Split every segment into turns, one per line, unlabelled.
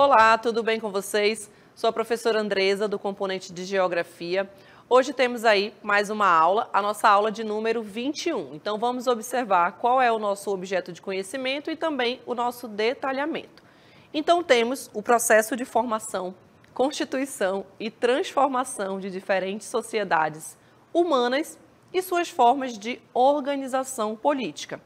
Olá, tudo bem com vocês? Sou a professora Andresa, do componente de Geografia. Hoje temos aí mais uma aula, a nossa aula de número 21. Então vamos observar qual é o nosso objeto de conhecimento e também o nosso detalhamento. Então temos o processo de formação, constituição e transformação de diferentes sociedades humanas e suas formas de organização política.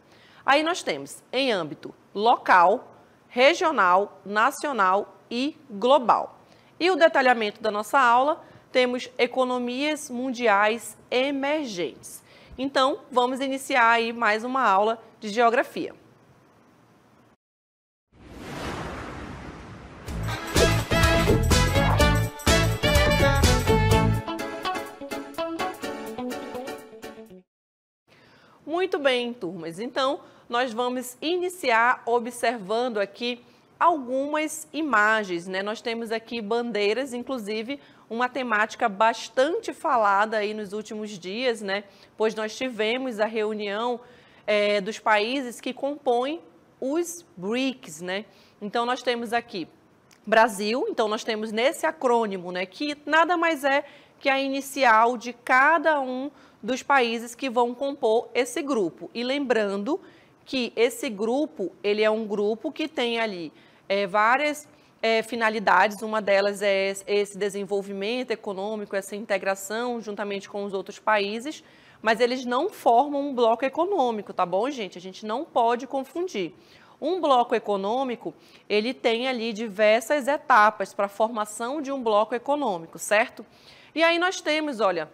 Aí nós temos em âmbito local, regional, nacional e global. E o detalhamento da nossa aula, temos economias mundiais emergentes. Então, vamos iniciar aí mais uma aula de geografia. Muito bem, turmas. Então, nós vamos iniciar observando aqui algumas imagens, né? Nós temos aqui bandeiras, inclusive uma temática bastante falada aí nos últimos dias, né? Pois nós tivemos a reunião dos países que compõem os BRICS, né? Então, nós temos aqui Brasil, então nós temos nesse acrônimo, né? Que nada mais é que a inicial de cada um dos países que vão compor esse grupo. E lembrando que esse grupo, ele é um grupo que tem ali várias finalidades, uma delas é esse desenvolvimento econômico, essa integração juntamente com os outros países, mas eles não formam um bloco econômico, tá bom, gente? A gente não pode confundir. Um bloco econômico, ele tem ali diversas etapas para a formação de um bloco econômico, certo? E aí nós temos, olha,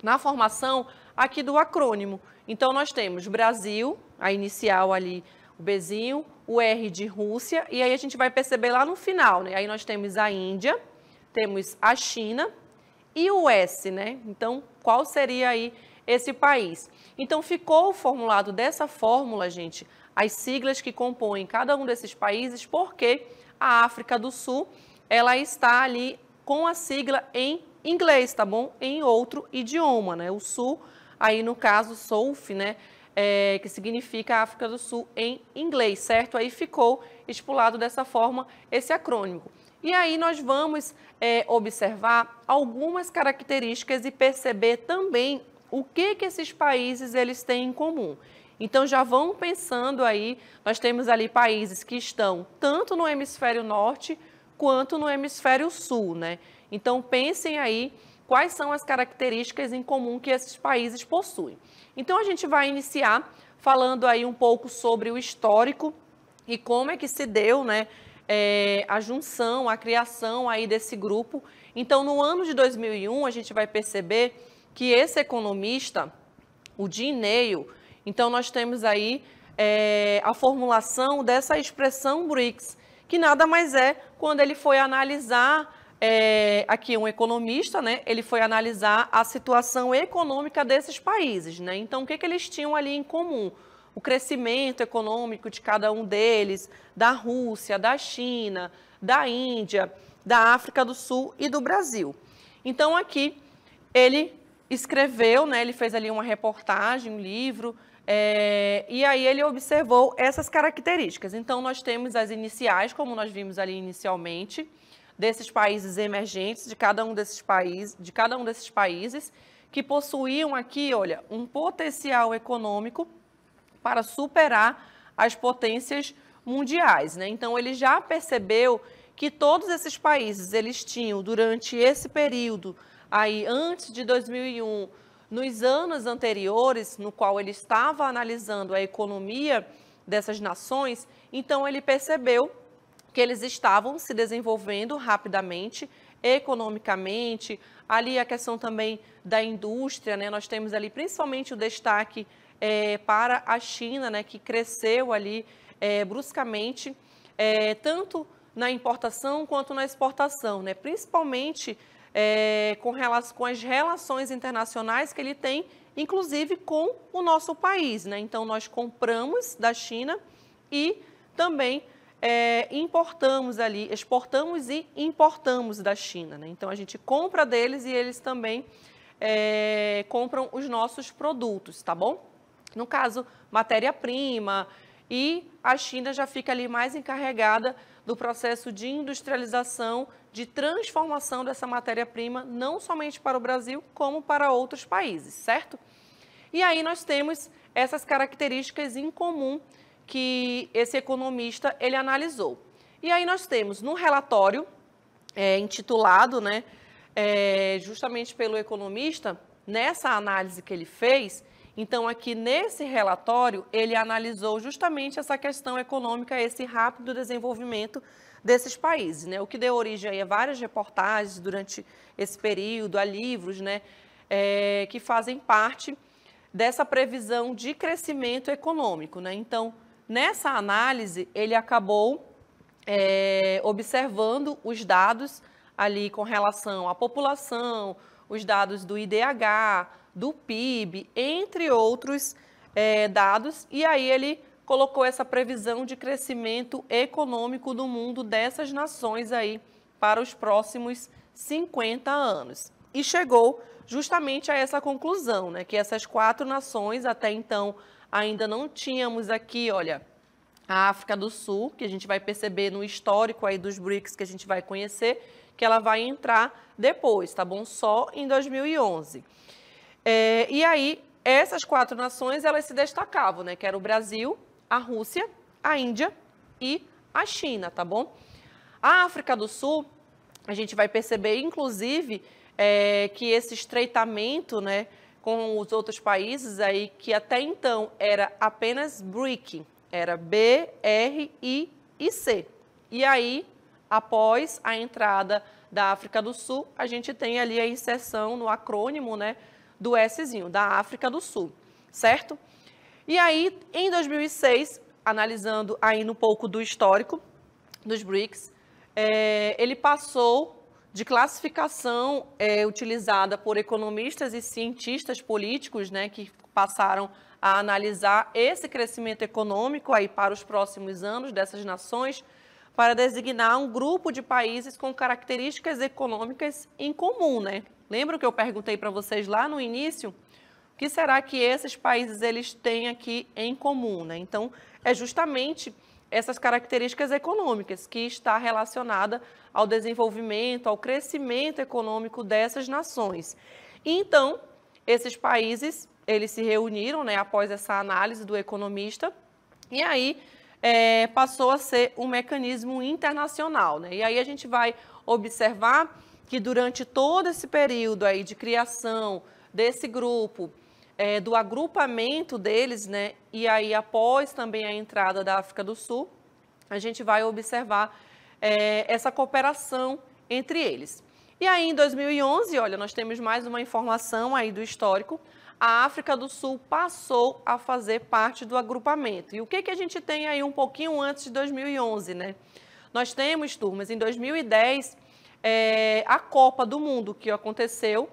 na formação aqui do acrônimo. Então, nós temos Brasil, a inicial ali, o Bzinho, o R de Rússia, e aí a gente vai perceber lá no final, né? Aí nós temos a Índia, temos a China e o S, né? Então, qual seria aí esse país? Então, ficou formulado dessa fórmula, gente, as siglas que compõem cada um desses países, porque a África do Sul, ela está ali com a sigla em inglês, tá bom? Em outro idioma, né? O Sul, aí no caso, SOUF, né? Que significa África do Sul em inglês, certo? Aí ficou estipulado dessa forma esse acrônimo. E aí nós vamos observar algumas características e perceber também o que esses países eles têm em comum. Então já vão pensando aí, nós temos ali países que estão tanto no hemisfério norte quanto no hemisfério sul, né? Então, pensem aí quais são as características em comum que esses países possuem. Então, a gente vai iniciar falando aí um pouco sobre o histórico e como é que se deu, né, a junção, a criação aí desse grupo. Então, no ano de 2001, a gente vai perceber que esse economista, o Jim Nail, então nós temos aí a formulação dessa expressão BRICS, que nada mais é quando ele foi analisar aqui um economista, né? Ele foi analisar a situação econômica desses países, né? Então, o que eles tinham ali em comum? O crescimento econômico de cada um deles, da Rússia, da China, da Índia, da África do Sul e do Brasil. Então, aqui ele escreveu, né? Ele fez ali uma reportagem, um livro, e aí ele observou essas características. Então, nós temos as iniciais, como nós vimos ali inicialmente, desses países emergentes, de cada um desses países, que possuíam aqui, olha, um potencial econômico para superar as potências mundiais, né? Então, ele já percebeu que todos esses países, eles tinham, durante esse período, aí antes de 2001, nos anos anteriores, no qual ele estava analisando a economia dessas nações, então ele percebeu que eles estavam se desenvolvendo rapidamente, economicamente, ali a questão também da indústria, né? Nós temos ali principalmente o destaque para a China, né? Que cresceu ali bruscamente, tanto na importação quanto na exportação, né? Principalmente com as relações internacionais que ele tem, inclusive com o nosso país, né? Então, nós compramos da China e também importamos ali, exportamos e importamos da China, né? Então, a gente compra deles e eles também compram os nossos produtos, tá bom? No caso, matéria-prima e a China já fica ali mais encarregada do processo de industrialização, de transformação dessa matéria-prima, não somente para o Brasil, como para outros países, certo? E aí nós temos essas características em comum que esse economista ele analisou. E aí nós temos no relatório intitulado, né, justamente pelo economista, nessa análise que ele fez, então aqui nesse relatório ele analisou justamente essa questão econômica, esse rápido desenvolvimento desses países, né, o que deu origem aí a várias reportagens durante esse período, a livros, né, que fazem parte dessa previsão de crescimento econômico, né? Então, nessa análise, ele acabou observando os dados ali com relação à população, os dados do IDH, do PIB, entre outros dados, e aí ele colocou essa previsão de crescimento econômico do mundo dessas nações aí para os próximos 50 anos. E chegou justamente a essa conclusão, né, que essas 4 nações, até então, ainda não tínhamos aqui, olha, a África do Sul, que a gente vai perceber no histórico aí dos BRICS que a gente vai conhecer, que ela vai entrar depois, tá bom? Só em 2011. E aí, essas 4 nações, elas se destacavam, né, que era o Brasil, a Rússia, a Índia e a China, tá bom? A África do Sul, a gente vai perceber, inclusive, que esse estreitamento, né, com os outros países aí, que até então era apenas BRIC, era B, R, I e C. E aí, após a entrada da África do Sul, a gente tem ali a inserção no acrônimo, né, do Szinho, da África do Sul, certo? E aí, em 2006, analisando ainda um pouco do histórico dos BRICS, ele passou de classificação utilizada por economistas e cientistas políticos, né, que passaram a analisar esse crescimento econômico aí para os próximos anos dessas nações, para designar um grupo de países com características econômicas em comum, né? Lembra que eu perguntei para vocês lá no início? O que será que esses países eles têm aqui em comum, né? Então, é justamente essas características econômicas que está relacionada ao desenvolvimento, ao crescimento econômico dessas nações. E, então, esses países, eles se reuniram, né, após essa análise do economista, e aí passou a ser um mecanismo internacional, né? E aí a gente vai observar que durante todo esse período aí de criação desse grupo, do agrupamento deles, né, e aí após também a entrada da África do Sul, a gente vai observar essa cooperação entre eles. E aí em 2011, olha, nós temos mais uma informação aí do histórico, a África do Sul passou a fazer parte do agrupamento. E o que a gente tem aí um pouquinho antes de 2011, né? Nós temos, turmas, em 2010, a Copa do Mundo que aconteceu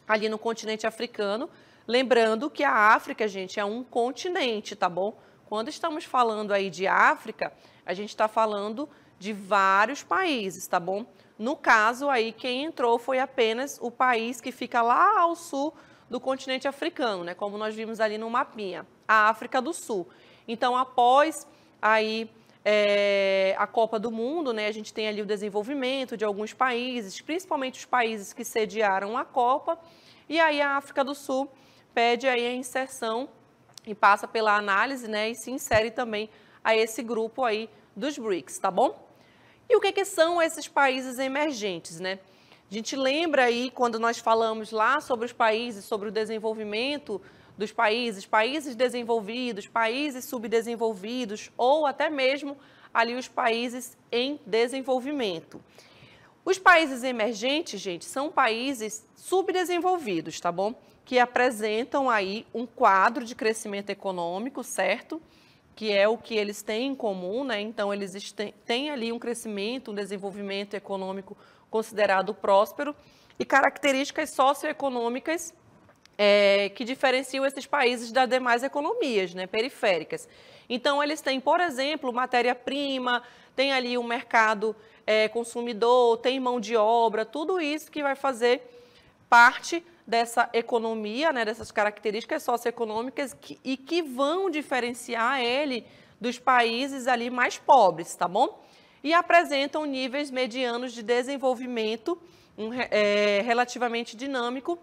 ali no continente africano. Lembrando que a África, gente, é um continente, tá bom? Quando estamos falando aí de África, a gente está falando de vários países, tá bom? No caso aí, quem entrou foi apenas o país que fica lá ao sul do continente africano, né? Como nós vimos ali no mapinha, a África do Sul. Então, após aí a Copa do Mundo, né? A gente tem ali o desenvolvimento de alguns países, principalmente os países que sediaram a Copa, e aí a África do Sul pede aí a inserção e passa pela análise, né, e se insere também a esse grupo aí dos BRICS, tá bom? E o que são esses países emergentes, né? A gente lembra aí quando nós falamos lá sobre os países, sobre o desenvolvimento dos países, países desenvolvidos, países subdesenvolvidos ou até mesmo ali os países em desenvolvimento. Os países emergentes, gente, são países subdesenvolvidos, tá bom? Que apresentam aí um quadro de crescimento econômico, certo? Que é o que eles têm em comum, né? Então, eles têm ali um crescimento, um desenvolvimento econômico considerado próspero e características socioeconômicas que diferenciam esses países das demais economias, né, periféricas. Então, eles têm, por exemplo, matéria-prima, tem ali um mercado consumidor, tem mão de obra, tudo isso que vai fazer parte dessa economia, né, dessas características socioeconômicas e que vão diferenciar ele dos países ali mais pobres, tá bom? E apresentam níveis medianos de desenvolvimento relativamente dinâmico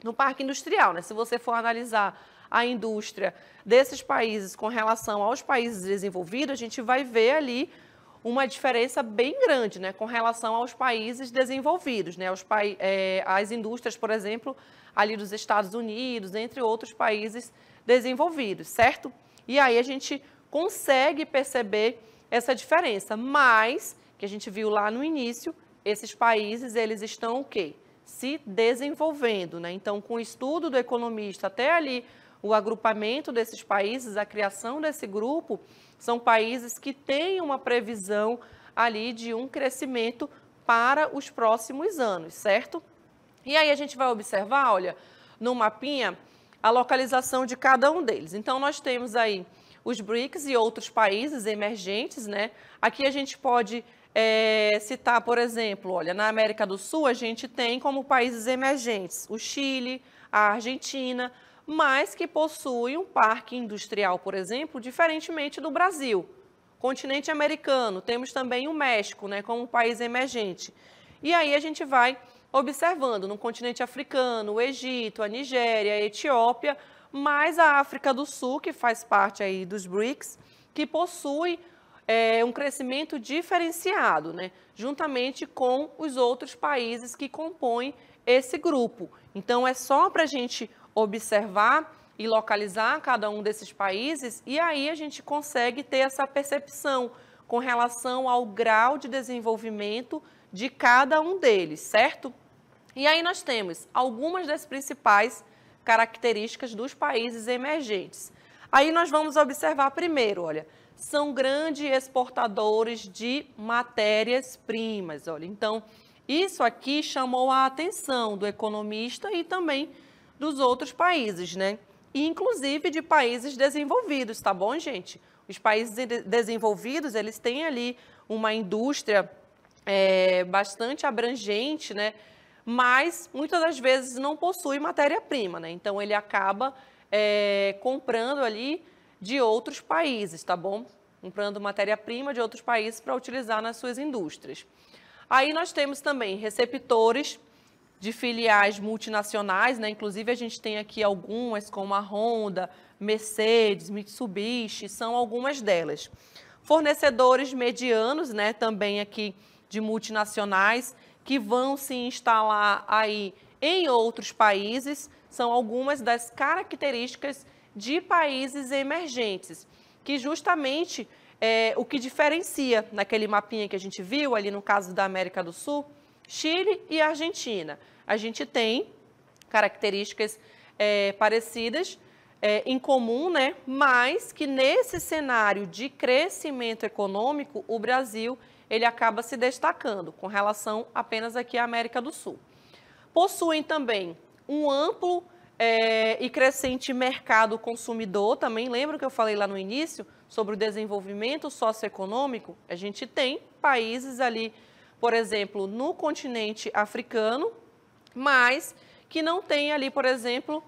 no parque industrial, né? Se você for analisar a indústria desses países com relação aos países desenvolvidos, a gente vai ver ali uma diferença bem grande, né, com relação aos países desenvolvidos, né, as indústrias, por exemplo, ali dos Estados Unidos, entre outros países desenvolvidos, certo? E aí a gente consegue perceber essa diferença, mas, que a gente viu lá no início, esses países, eles estão o quê? Se desenvolvendo, né? Então, com o estudo do economista até ali, o agrupamento desses países, a criação desse grupo, são países que têm uma previsão ali de um crescimento para os próximos anos, certo? E aí a gente vai observar, olha, no mapinha, a localização de cada um deles. Então, nós temos aí os BRICS e outros países emergentes, né? Aqui a gente pode citar, por exemplo, olha, na América do Sul, a gente tem como países emergentes o Chile, a Argentina, mas que possui um parque industrial, por exemplo, diferentemente do Brasil. Continente americano, temos também o México, né, como um país emergente. E aí a gente vai observando no continente africano, o Egito, a Nigéria, a Etiópia, mais a África do Sul, que faz parte aí dos BRICS, que possui um crescimento diferenciado, né, juntamente com os outros países que compõem esse grupo. Então, é só para a gente observar e localizar cada um desses países e aí a gente consegue ter essa percepção com relação ao grau de desenvolvimento de cada um deles, certo? E aí nós temos algumas das principais características dos países emergentes. Aí nós vamos observar primeiro, olha, são grandes exportadores de matérias-primas, olha, então isso aqui chamou a atenção do economista e também dos outros países, né? E, inclusive, de países desenvolvidos, tá bom, gente? Os países desenvolvidos, eles têm ali uma indústria bastante abrangente, né? Mas, muitas das vezes, não possui matéria-prima, né? Então, ele acaba comprando ali de outros países, tá bom? Comprando matéria-prima de outros países para utilizar nas suas indústrias. Aí, nós temos também receptores de filiais multinacionais, né? Inclusive a gente tem aqui algumas, como a Honda, Mercedes, Mitsubishi, são algumas delas. Fornecedores medianos, né? Também aqui de multinacionais, que vão se instalar aí em outros países, são algumas das características de países emergentes, que justamente o que diferencia naquele mapinha que a gente viu, ali no caso da América do Sul, Chile e Argentina. A gente tem características parecidas, em comum, né? Mas que nesse cenário de crescimento econômico, o Brasil ele acaba se destacando com relação apenas aqui à América do Sul. Possuem também um amplo e crescente mercado consumidor, também lembra que eu falei lá no início sobre o desenvolvimento socioeconômico? A gente tem países ali, por exemplo, no continente africano, mas que não tem ali, por exemplo,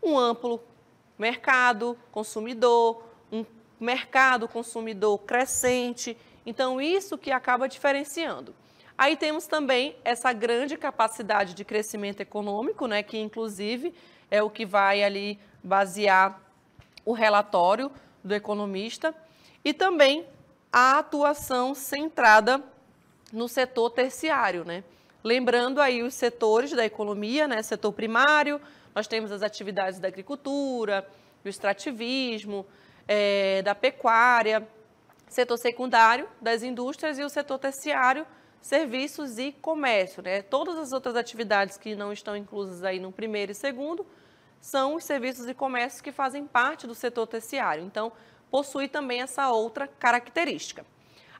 um amplo mercado consumidor, um mercado consumidor crescente. Então, isso que acaba diferenciando. Aí temos também essa grande capacidade de crescimento econômico, né, que inclusive é o que vai ali basear o relatório do economista, e também a atuação centrada no setor terciário, né? Lembrando aí os setores da economia, né? Setor primário, nós temos as atividades da agricultura, do extrativismo, da pecuária, setor secundário, das indústrias, e o setor terciário, serviços e comércio, né? Todas as outras atividades que não estão inclusas aí no primeiro e segundo são os serviços e comércios que fazem parte do setor terciário. Então, possui também essa outra característica.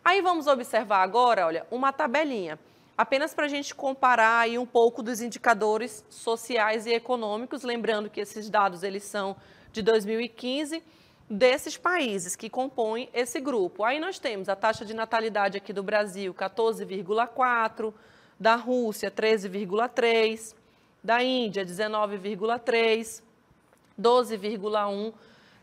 Aí vamos observar agora, olha, uma tabelinha, apenas para a gente comparar aí um pouco dos indicadores sociais e econômicos, lembrando que esses dados eles são de 2015, desses países que compõem esse grupo. Aí nós temos a taxa de natalidade aqui do Brasil, 14,4, da Rússia, 13,3, da Índia, 19,3, 12,1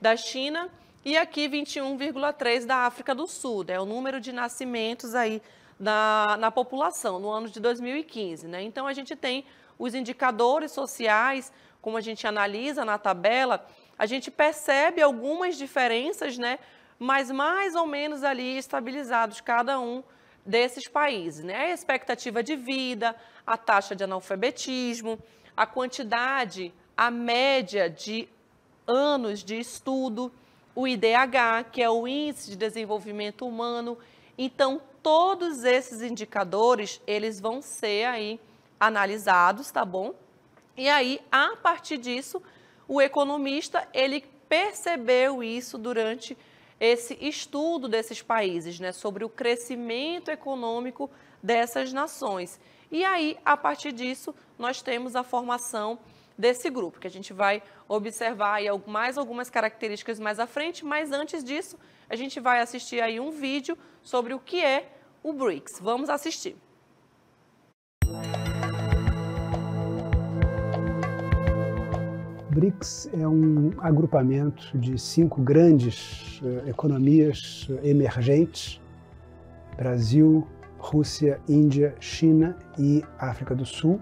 da China e aqui 21,3 da África do Sul, né? O número de nascimentos aí na população no ano de 2015, né? Então a gente tem os indicadores sociais, como a gente analisa na tabela, a gente percebe algumas diferenças, né? Mas mais ou menos ali estabilizados cada um desses países, né? A expectativa de vida, a taxa de analfabetismo, a quantidade, a média de anos de estudo, o IDH, que é o Índice de Desenvolvimento Humano. Então, todos esses indicadores, eles vão ser aí analisados, tá bom? E aí, a partir disso, o economista, ele percebeu isso durante esse estudo desses países, né, sobre o crescimento econômico dessas nações. E aí, a partir disso, nós temos a formação desse grupo, que a gente vai observar aí mais algumas características mais à frente, mas antes disso, a gente vai assistir aí um vídeo sobre o que é o BRICS. Vamos assistir.
BRICS é um agrupamento de 5 grandes economias emergentes: Brasil, Rússia, Índia, China e África do Sul.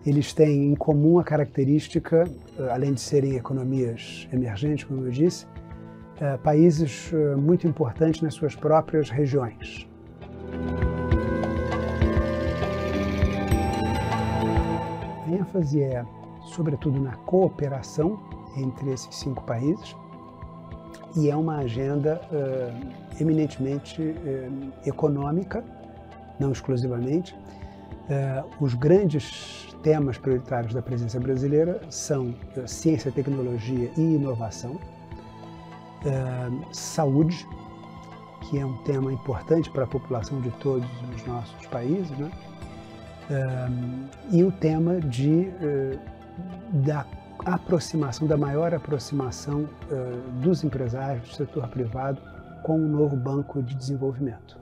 Eles têm em comum a característica, além de serem economias emergentes, como eu disse, países muito importantes nas suas próprias regiões. A ênfase é, sobretudo, na cooperação entre esses 5 países, e é uma agenda eminentemente econômica, não exclusivamente. Os grandes temas prioritários da presença brasileira são ciência, tecnologia e inovação, saúde, que é um tema importante para a população de todos os nossos países, né? E o tema da aproximação, da maior aproximação dos empresários do setor privado com o novo Banco de Desenvolvimento.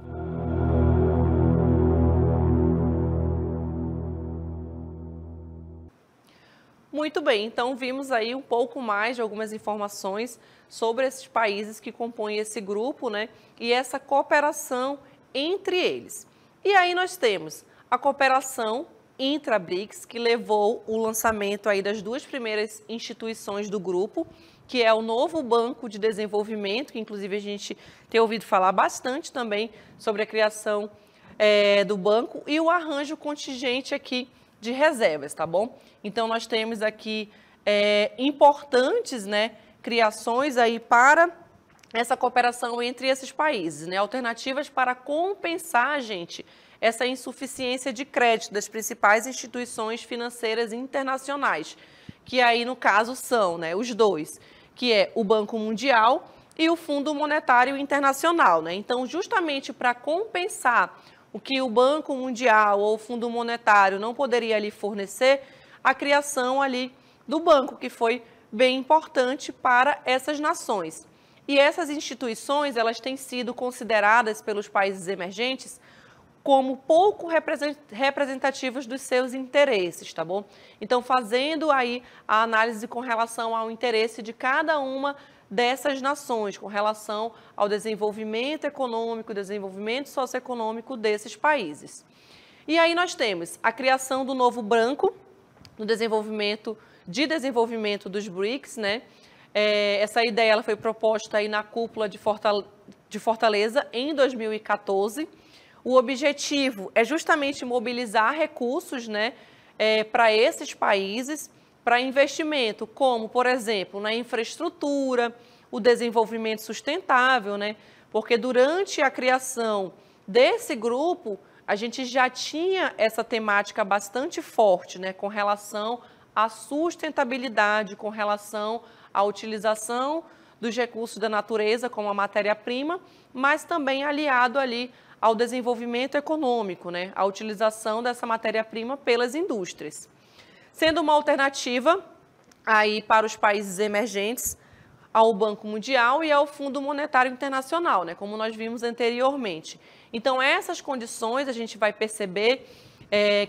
Muito bem, então vimos aí um pouco mais de algumas informações sobre esses países que compõem esse grupo, né? E essa cooperação entre eles. E aí nós temos a cooperação intra-BRICS, que levou o lançamento aí das 2 primeiras instituições do grupo, que é o novo Banco de Desenvolvimento, que inclusive a gente tem ouvido falar bastante também sobre a criação do banco, e o arranjo contingente aqui de reservas, tá bom? Então, nós temos aqui importantes, né, criações aí para essa cooperação entre esses países, né? Alternativas para compensar, gente, essa insuficiência de crédito das principais instituições financeiras internacionais, que aí, no caso, são, né, os 2, que é o Banco Mundial e o Fundo Monetário Internacional, né? Então, justamente para compensar o que o Banco Mundial ou o Fundo Monetário não poderia ali fornecer, a criação ali do banco, que foi bem importante para essas nações. E essas instituições, elas têm sido consideradas pelos países emergentes como pouco representativas dos seus interesses, tá bom? Então, fazendo aí a análise com relação ao interesse de cada uma dessas nações, com relação ao desenvolvimento econômico, desenvolvimento socioeconômico desses países. E aí nós temos a criação do novo banco no desenvolvimento dos BRICS, né? Essa ideia ela foi proposta aí na cúpula de Fortaleza em 2014. O objetivo é justamente mobilizar recursos, né, para esses países, para investimento, como, por exemplo, na infraestrutura, o desenvolvimento sustentável, né? Porque durante a criação desse grupo, a gente já tinha essa temática bastante forte, né, com relação à sustentabilidade, com relação à utilização dos recursos da natureza como a matéria-prima, mas também aliado ali ao desenvolvimento econômico, né, a utilização dessa matéria-prima pelas indústrias. Sendo uma alternativa aí para os países emergentes ao Banco Mundial e ao Fundo Monetário Internacional, né, como nós vimos anteriormente. Então, essas condições, a gente vai perceber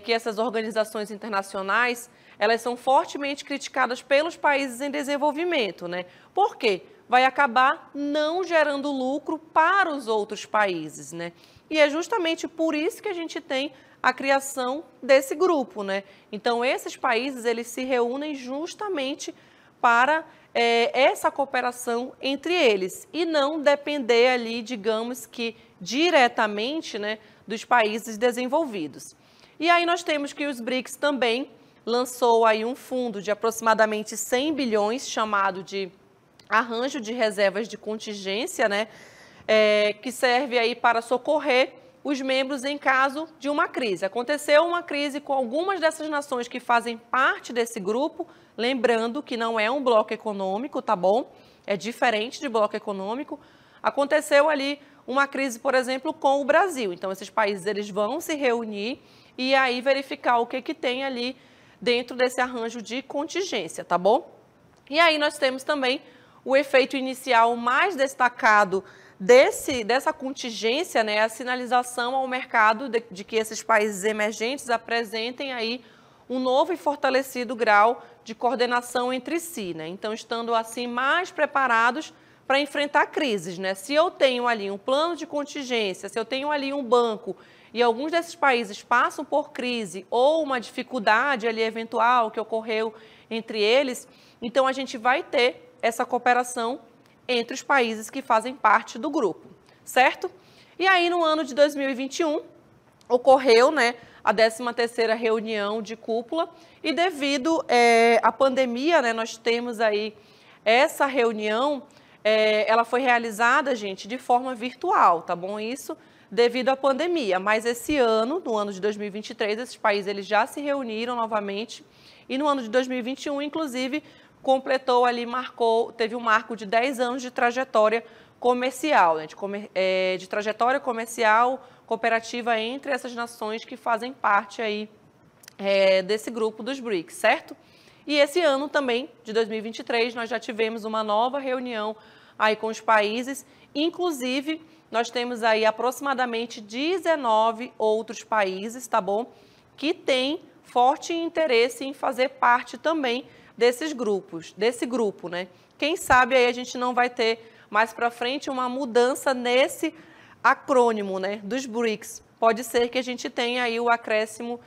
que essas organizações internacionais, elas são fortemente criticadas pelos países em desenvolvimento, né? Por quê? vai acabar não gerando lucro para os outros países, né? E é justamente por isso que a gente tem a criação desse grupo, né? Então, esses países, eles se reúnem justamente para essa cooperação entre eles e não depender ali, digamos que diretamente, né, dos países desenvolvidos. E aí nós temos que os BRICS também lançou aí um fundo de aproximadamente 100 bilhões, chamado de Arranjo de Reservas de Contingência, né, que serve aí para socorrer os membros em caso de uma crise. Aconteceu uma crise com algumas dessas nações que fazem parte desse grupo, lembrando que não é um bloco econômico, tá bom? É diferente de bloco econômico. Aconteceu ali uma crise, por exemplo, com o Brasil. Então, esses países eles vão se reunir e aí verificar o que tem ali dentro desse arranjo de contingência, tá bom? E aí nós temos também o efeito inicial mais destacado dessa contingência, né, a sinalização ao mercado de que esses países emergentes apresentem aí um novo e fortalecido grau de coordenação entre si, né? Então, estando assim mais preparados para enfrentar crises, né? Se eu tenho ali um plano de contingência, se eu tenho ali um banco e alguns desses países passam por crise ou uma dificuldade ali eventual que ocorreu entre eles, então a gente vai ter essa cooperação entre os países que fazem parte do grupo, certo? E aí, no ano de 2021, ocorreu, né, a 13ª reunião de cúpula e devido à pandemia, né, nós temos aí essa reunião, ela foi realizada, gente, de forma virtual, tá bom? Isso devido à pandemia, mas esse ano, no ano de 2023, esses países eles já se reuniram novamente e no ano de 2021, inclusive, completou ali, teve um marco de 10 anos de trajetória comercial, né, de trajetória comercial cooperativa entre essas nações que fazem parte aí desse grupo dos BRICS, certo? E esse ano também, de 2023, nós já tivemos uma nova reunião aí com os países, inclusive nós temos aí aproximadamente 19 outros países, tá bom? Que têm forte interesse em fazer parte também desse grupo, né? Quem sabe aí a gente não vai ter mais para frente uma mudança nesse acrônimo, né, dos BRICS. Pode ser que a gente tenha aí o acréscimo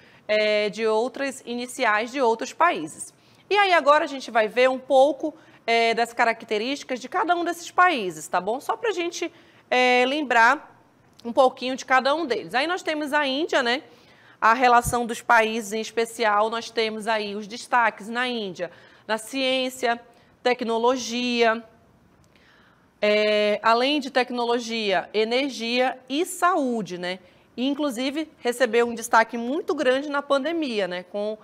de outras iniciais de outros países. E aí agora a gente vai ver um pouco das características de cada um desses países, tá bom? Só para a gente lembrar um pouquinho de cada um deles. Aí nós temos a Índia, né? A relação dos países em especial, nós temos aí os destaques na Índia, na ciência, tecnologia, além de tecnologia, energia e saúde, né? E, inclusive, recebeu um destaque muito grande na pandemia, né? Com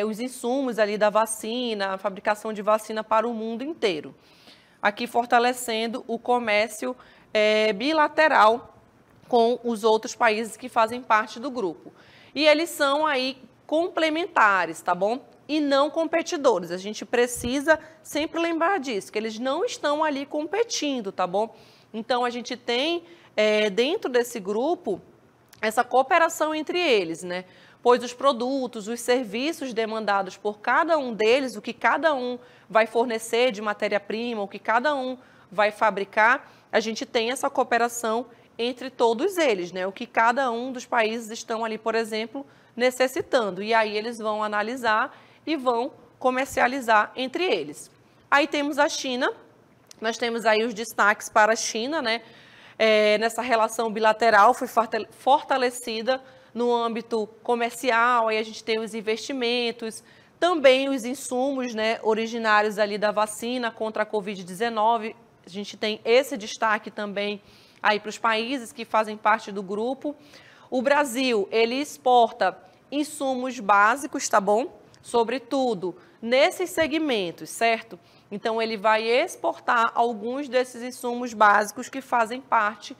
os insumos ali da vacina, a fabricação de vacina para o mundo inteiro. Aqui fortalecendo o comércio bilateral com os outros países que fazem parte do grupo. E eles são aí complementares, tá bom? E não competidores. A gente precisa sempre lembrar disso, que eles não estão ali competindo, tá bom? Então, a gente tem, dentro desse grupo, essa cooperação entre eles, né? Pois os produtos, os serviços demandados por cada um deles, o que cada um vai fornecer de matéria-prima, o que cada um vai fabricar, a gente tem essa cooperação entre todos eles, né? O que cada um dos países estão ali, por exemplo, necessitando. E aí eles vão analisar e vão comercializar entre eles. Aí temos a China, nós temos aí os destaques para a China, né? Nessa relação bilateral foi fortalecida no âmbito comercial, aí a gente tem os investimentos, também os insumos, né, originários ali da vacina contra a Covid-19, a gente tem esse destaque também aí para os países que fazem parte do grupo. O Brasil, ele exporta insumos básicos, tá bom? Sobretudo nesses segmentos, certo? Então, ele vai exportar alguns desses insumos básicos que fazem parte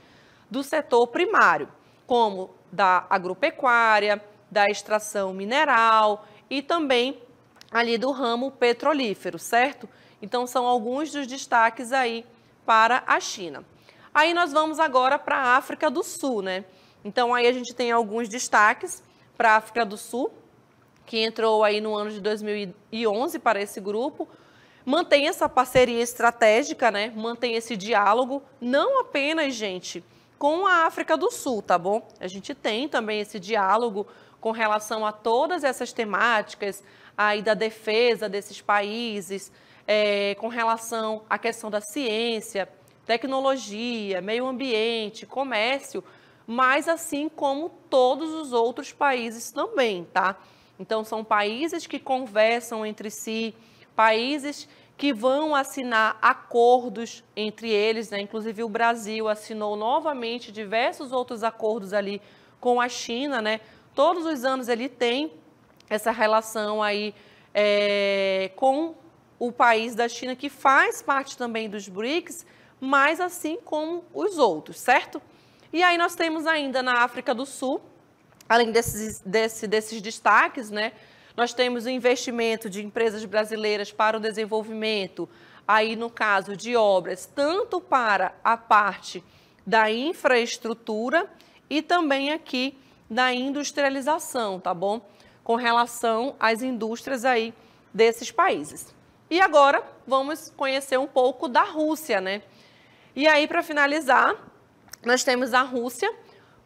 do setor primário, como da agropecuária, da extração mineral e também ali do ramo petrolífero, certo? Então, são alguns dos destaques aí para a China. Aí nós vamos agora para a África do Sul, né? Então, aí a gente tem alguns destaques para a África do Sul, que entrou aí no ano de 2011 para esse grupo. mantém essa parceria estratégica, né? Mantém esse diálogo, não apenas, gente, com a África do Sul, tá bom? A gente tem também esse diálogo com relação a todas essas temáticas aí da defesa desses países, com relação à questão da ciência, tecnologia, meio ambiente, comércio, mas assim como todos os outros países também, tá? Então, são países que conversam entre si, países que vão assinar acordos entre eles, né? Inclusive o Brasil assinou novamente diversos outros acordos ali com a China, né? Todos os anos ele tem essa relação aí com o país da China, que faz parte também dos BRICS, mas assim como os outros, certo? E aí nós temos ainda na África do Sul, além desses destaques, né? Nós temos o investimento de empresas brasileiras para o desenvolvimento, aí no caso de obras, tanto para a parte da infraestrutura e também aqui da industrialização, tá bom? Com relação às indústrias aí desses países. E agora vamos conhecer um pouco da Rússia, né? E aí, para finalizar, nós temos a Rússia,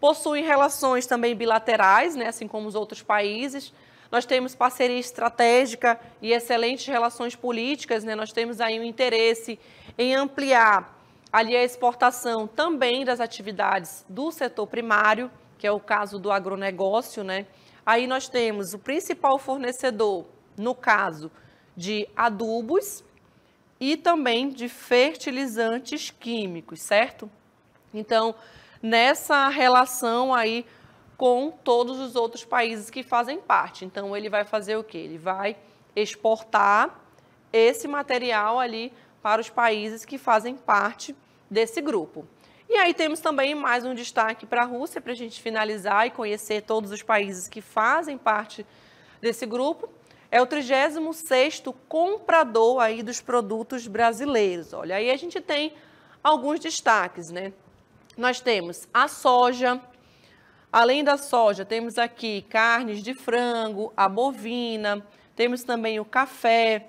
possui relações também bilaterais, né, assim como os outros países. Nós temos parceria estratégica e excelentes relações políticas, né? Nós temos aí um interesse em ampliar ali a exportação também das atividades do setor primário, que é o caso do agronegócio, né? Aí nós temos o principal fornecedor, no caso de adubos e também de fertilizantes químicos, certo? Então, nessa relação aí com todos os outros países que fazem parte. Então, ele vai fazer o quê? Ele vai exportar esse material ali para os países que fazem parte desse grupo. E aí temos também mais um destaque para a Rússia, para a gente finalizar e conhecer todos os países que fazem parte desse grupo. É o 36º comprador aí dos produtos brasileiros. Olha, aí a gente tem alguns destaques, né? Nós temos a soja. Além da soja, temos aqui carnes de frango, a bovina, temos também o café,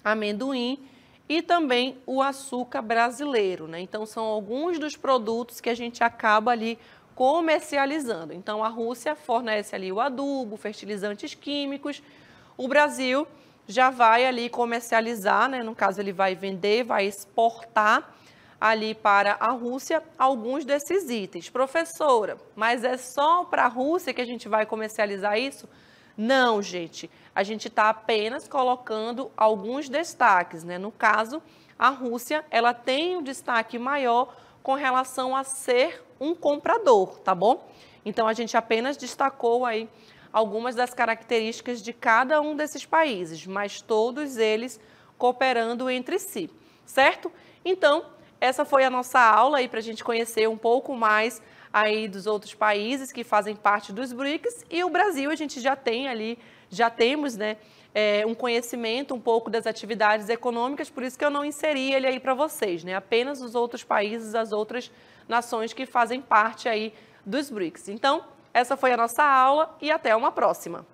amendoim e também o açúcar brasileiro, né? Então, são alguns dos produtos que a gente acaba ali comercializando. Então, a Rússia fornece ali o adubo, fertilizantes químicos. O Brasil já vai ali comercializar, né? No caso, ele vai vender, vai exportar ali para a Rússia alguns desses itens. Professora, mas é só para a Rússia que a gente vai comercializar isso? Não, gente. A gente está apenas colocando alguns destaques, né? No caso, a Rússia, ela tem um destaque maior com relação a ser um comprador, tá bom? Então, a gente apenas destacou aí algumas das características de cada um desses países, mas todos eles cooperando entre si, certo? Então, essa foi a nossa aula aí para a gente conhecer um pouco mais aí dos outros países que fazem parte dos BRICS, e o Brasil a gente já tem ali, já temos, né, um conhecimento um pouco das atividades econômicas, por isso que eu não inseri ele aí para vocês, né, apenas os outros países, as outras nações que fazem parte aí dos BRICS. Então, essa foi a nossa aula e até uma próxima.